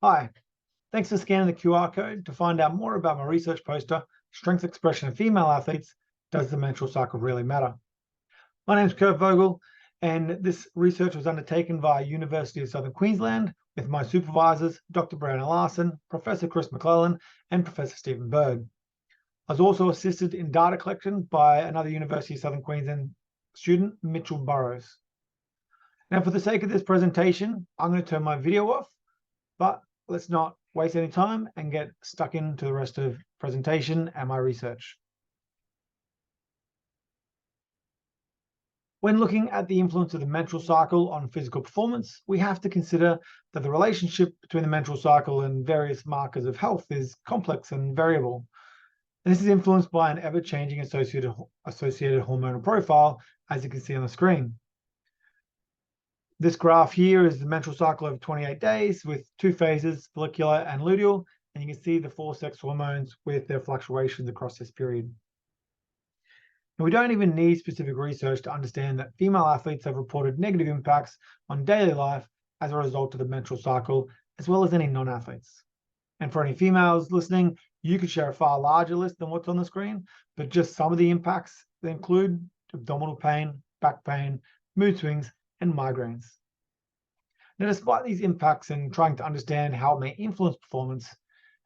Hi, thanks for scanning the QR code to find out more about my research poster, Strength Expression in Female Athletes, Does the Menstrual Cycle Really Matter? My name is Kurt Vogel, and this research was undertaken via University of Southern Queensland with my supervisors, Dr. Brianna Larson, Professor Chris McClellan, and Professor Stephen Bird. I was also assisted in data collection by another University of Southern Queensland student, Mitchell Burrows. Now, for the sake of this presentation, I'm going to turn my video off, but let's not waste any time and get stuck into the rest of the presentation and my research. When looking at the influence of the menstrual cycle on physical performance, we have to consider that the relationship between the menstrual cycle and various markers of health is complex and variable. And this is influenced by an ever-changing associated hormonal profile, as you can see on the screen. This graph here is the menstrual cycle over 28 days with two phases, follicular and luteal, and you can see the four sex hormones with their fluctuations across this period. And we don't even need specific research to understand that female athletes have reported negative impacts on daily life as a result of the menstrual cycle, as well as any non-athletes. And for any females listening, you could share a far larger list than what's on the screen, but just some of the impacts that include abdominal pain, back pain, mood swings, and migraines. Now, despite these impacts and trying to understand how it may influence performance,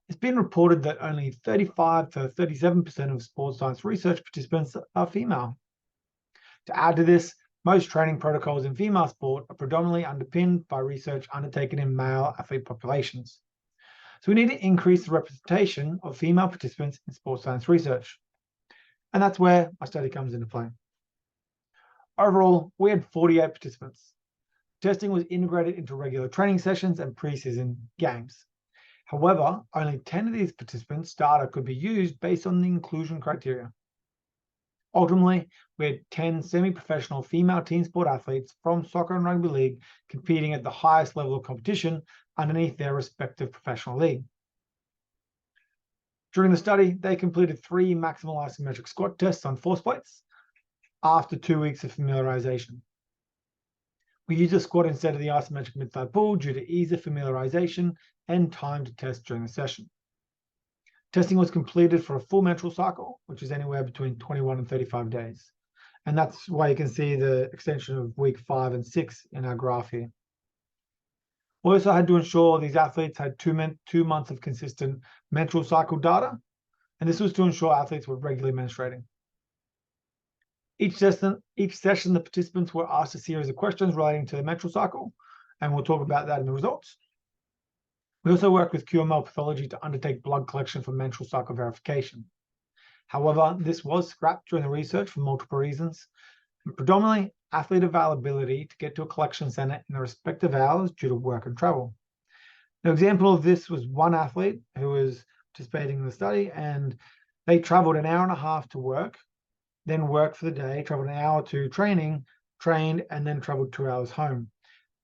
it's been reported that only 35 to 37% of sports science research participants are female. To add to this, most training protocols in female sport are predominantly underpinned by research undertaken in male athlete populations. So we need to increase the representation of female participants in sports science research. And that's where my study comes into play. Overall, we had 48 participants. Testing was integrated into regular training sessions and preseason games. However, only 10 of these participants' data could be used based on the inclusion criteria. Ultimately, we had 10 semi-professional female team sport athletes from soccer and rugby league competing at the highest level of competition underneath their respective professional league. During the study, they completed 3 maximal isometric squat tests on force plates after 2 weeks of familiarization. We used a squat instead of the isometric mid-thigh pull due to ease of familiarization and time to test during the session. Testing was completed for a full menstrual cycle, which is anywhere between 21 and 35 days. And that's why you can see the extension of week 5 and 6 in our graph here. We also had to ensure these athletes had 2 months of consistent menstrual cycle data, and this was to ensure athletes were regularly menstruating. Each session, the participants were asked a series of questions relating to the menstrual cycle, and we'll talk about that in the results. We also worked with QML pathology to undertake blood collection for menstrual cycle verification. However, this was scrapped during the research for multiple reasons, and predominantly athlete availability to get to a collection center in the respective hours due to work and travel. An example of this was one athlete who was participating in the study, and they traveled an hour and a half to work, then worked for the day, traveled an hour to training, trained, and then traveled 2 hours home.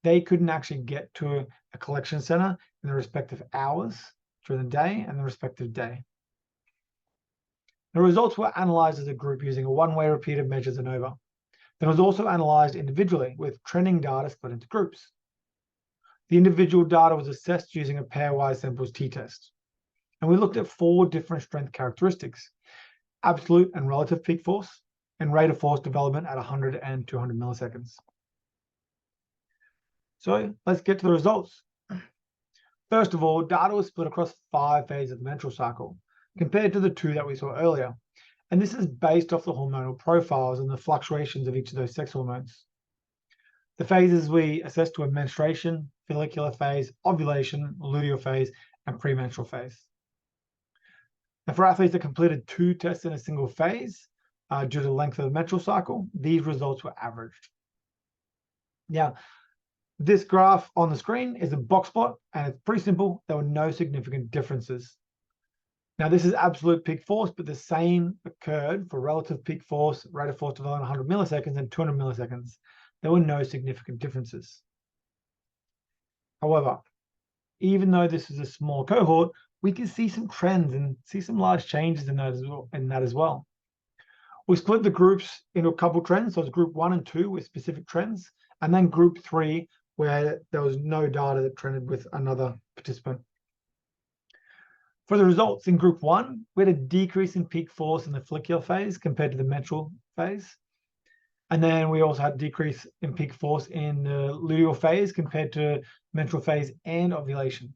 They couldn't actually get to a collection center in the respective hours during the day and the respective day. The results were analyzed as a group using a one-way repeated measures ANOVA. Then it was also analyzed individually with trending data split into groups. The individual data was assessed using a pairwise samples t-test. And we looked at 4 different strength characteristics: absolute and relative peak force, and rate of force development at 100 and 200 milliseconds. So let's get to the results. First of all, data was split across 5 phases of the menstrual cycle, compared to the 2 that we saw earlier. And this is based off the hormonal profiles and the fluctuations of each of those sex hormones. The phases we assessed were menstruation, follicular phase, ovulation, luteal phase, and premenstrual phase. And for athletes that completed 2 tests in a single phase, due to the length of the menstrual cycle, these results were averaged. Now, this graph on the screen is a box plot, and it's pretty simple. There were no significant differences. Now, this is absolute peak force, but the same occurred for relative peak force, rate of force development 100 milliseconds and 200 milliseconds. There were no significant differences. However, even though this is a small cohort, we can see some trends and see some large changes in that as well. We split the groups into a couple trends. So it's group 1 and 2 with specific trends, and then group 3 where there was no data that trended with another participant. For the results in group 1, we had a decrease in peak force in the follicular phase compared to the menstrual phase. And then we also had a decrease in peak force in the luteal phase compared to menstrual phase and ovulation.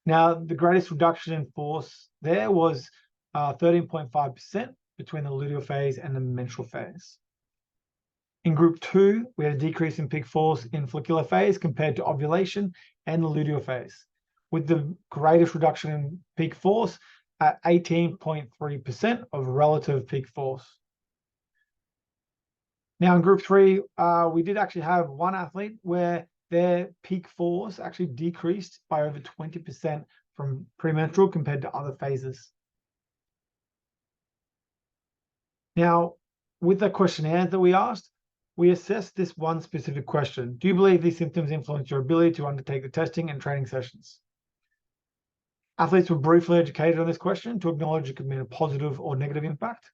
Now, the greatest reduction in force there was 13.5% between the luteal phase and the menstrual phase. In group 2, we had a decrease in peak force in follicular phase compared to ovulation and the luteal phase, with the greatest reduction in peak force at 18.3% of relative peak force. Now in group 3, we did actually have one athlete where their peak force actually decreased by over 20% from premenstrual compared to other phases. Now, with the questionnaire that we asked, we assessed this one specific question. Do you believe these symptoms influence your ability to undertake the testing and training sessions? Athletes were briefly educated on this question to acknowledge it could mean a positive or negative impact.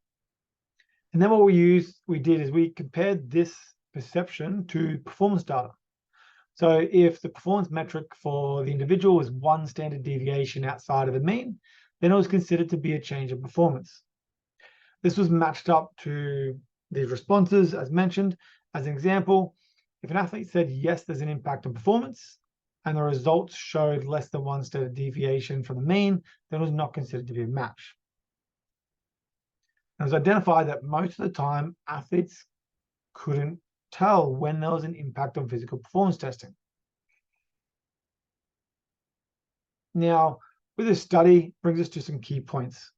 And then what we did is we compared this perception to performance data. So if the performance metric for the individual was one standard deviation outside of the mean, then it was considered to be a change in performance. This was matched up to these responses, as mentioned. As an example, if an athlete said, yes, there's an impact on performance, and the results showed less than one standard deviation from the mean, then it was not considered to be a match. It was identified that most of the time, athletes couldn't tell when there was an impact on physical performance testing. Now, with this study brings us to some key points.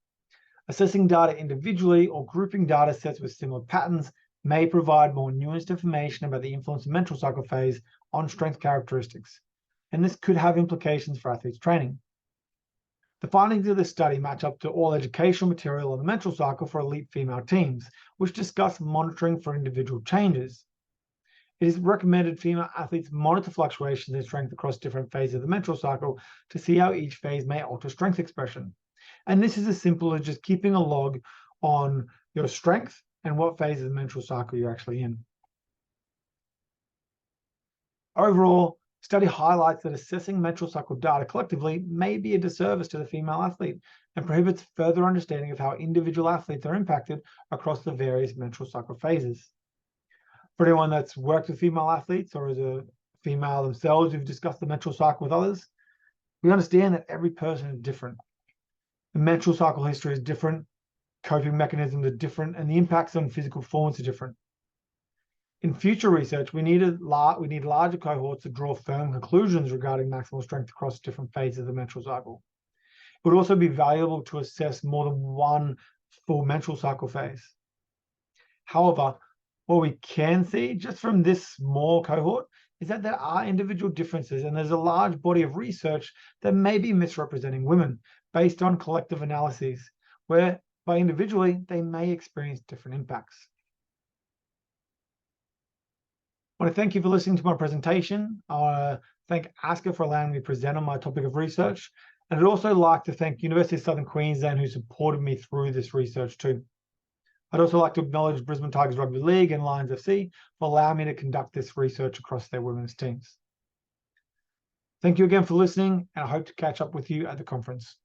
Assessing data individually or grouping data sets with similar patterns may provide more nuanced information about the influence of menstrual cycle phase on strength characteristics, and this could have implications for athletes' training. The findings of this study match up to all educational material on the menstrual cycle for elite female teams, which discuss monitoring for individual changes. It is recommended female athletes monitor fluctuations in strength across different phases of the menstrual cycle to see how each phase may alter strength expression. And this is as simple as just keeping a log on your strength and what phase of the menstrual cycle you're actually in. Overall, the study highlights that assessing menstrual cycle data collectively may be a disservice to the female athlete and prohibits further understanding of how individual athletes are impacted across the various menstrual cycle phases. For anyone that's worked with female athletes or as a female themselves who've discussed the menstrual cycle with others, we understand that every person is different. The menstrual cycle history is different, coping mechanisms are different, and the impacts on physical performance are different. In future research, we need larger cohorts to draw firm conclusions regarding maximal strength across different phases of the menstrual cycle. It would also be valuable to assess more than one full menstrual cycle phase. However, what we can see just from this small cohort is that there are individual differences, and there's a large body of research that may be misrepresenting women based on collective analyses, whereby individually they may experience different impacts. I want to thank you for listening to my presentation. I want to thank ASCA for allowing me to present on my topic of research. And I'd also like to thank University of Southern Queensland, who supported me through this research too. I'd also like to acknowledge Brisbane Tigers Rugby League and Lions FC for allowing me to conduct this research across their women's teams. Thank you again for listening, and I hope to catch up with you at the conference.